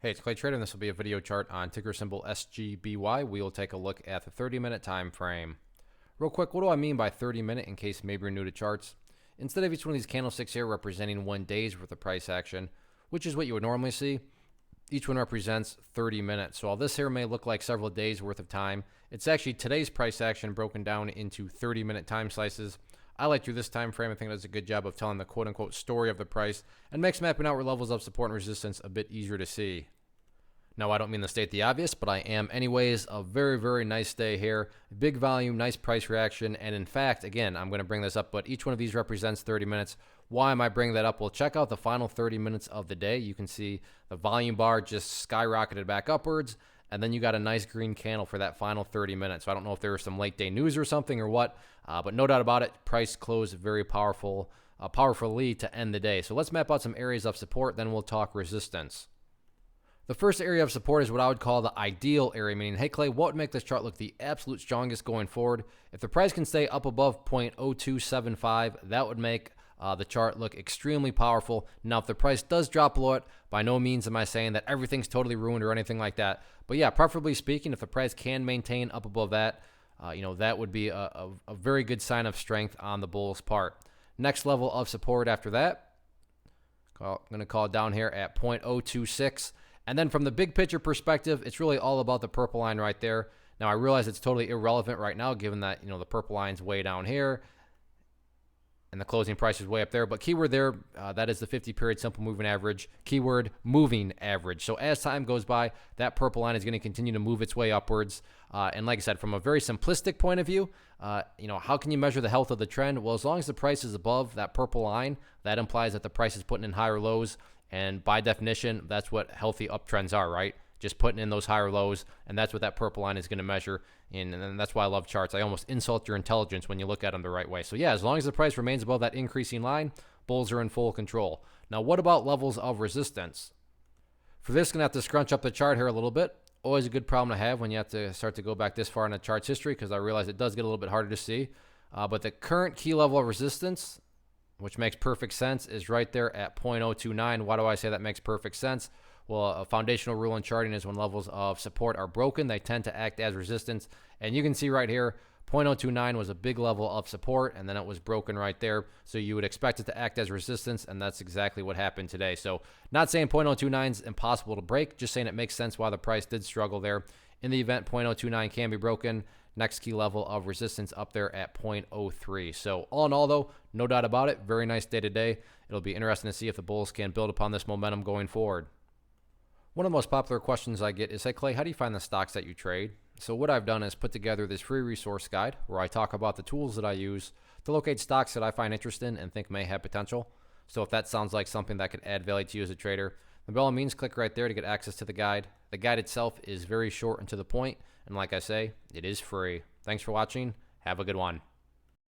Hey, it's Clay Trader, and this will be a video chart on ticker symbol SGBY. We will take a look at the 30-minute time frame. Real quick, what do I mean by 30-minute in case maybe you're new to charts? Instead of each one of these candlesticks here representing 1 day's worth of price action, which is what you would normally see, each one represents 30 minutes. So while this here may look like several days worth of time, it's actually today's price action broken down into 30-minute time slices. I like through this time frame. I think it does a good job of telling the quote-unquote story of the price and makes mapping out where levels of support and resistance a bit easier to see. Now, I don't mean to state the obvious, but I am anyways. A very, very nice day here. Big volume, nice price reaction. And in fact, again, I'm going to bring this up, but each one of these represents 30 minutes. Why am I bringing that up? Well, check out the final 30 minutes of the day. You can see the volume bar just skyrocketed back upwards. And then you got a nice green candle for that final 30 minutes. So I don't know if there was some late day news or something or what, but no doubt about it, price closed very powerfully to end the day. So let's map out some areas of support, then we'll talk resistance. The first area of support is what I would call the ideal area, meaning, hey, Clay, what would make this chart look the absolute strongest going forward? If the price can stay up above 0.0275, that would make the chart look extremely powerful. Now, if the price does drop below it, by no means am I saying that everything's totally ruined or anything like that. But yeah, preferably speaking, if the price can maintain up above that, that would be a very good sign of strength on the bull's part. Next level of support after that, I'm going to call it down here at 0.026. And then from the big picture perspective, it's really all about the purple line right there. Now, I realize it's totally irrelevant right now, given that, the purple line's way down here and the closing price is way up there. But keyword there, that is the 50-period simple moving average. Keyword moving average. So as time goes by, that purple line is going to continue to move its way upwards. And like I said, from a very simplistic point of view, how can you measure the health of the trend? Well, as long as the price is above that purple line, that implies that the price is putting in higher lows. And by definition, that's what healthy uptrends are, right? Just putting in those higher lows, and that's what that purple line is going to measure. And that's why I love charts. I almost insult your intelligence when you look at them the right way. So yeah, as long as the price remains above that increasing line, bulls are in full control. Now, what about levels of resistance? For this, going to have to scrunch up the chart here a little bit. Always a good problem to have when you have to start to go back this far in the chart's history, because I realize it does get a little bit harder to see. But the current key level of resistance, which makes perfect sense, is right there at 0.029. Why do I say that makes perfect sense? Well, a foundational rule in charting is when levels of support are broken, they tend to act as resistance. And you can see right here, 0.029 was a big level of support, and then it was broken right there. So you would expect it to act as resistance, and that's exactly what happened today. So not saying 0.029 is impossible to break, just saying it makes sense why the price did struggle there. In the event 0.029 can be broken, next key level of resistance up there at 0.03. So all in all, though, no doubt about it, very nice day today. It'll be interesting to see if the bulls can build upon this momentum going forward. One of the most popular questions I get is, hey, Clay, how do you find the stocks that you trade? So what I've done is put together this free resource guide where I talk about the tools that I use to locate stocks that I find interesting and think may have potential. So if that sounds like something that could add value to you as a trader, then by all means, click right there to get access to the guide. The guide itself is very short and to the point, and like I say, it is free. Thanks for watching. Have a good one.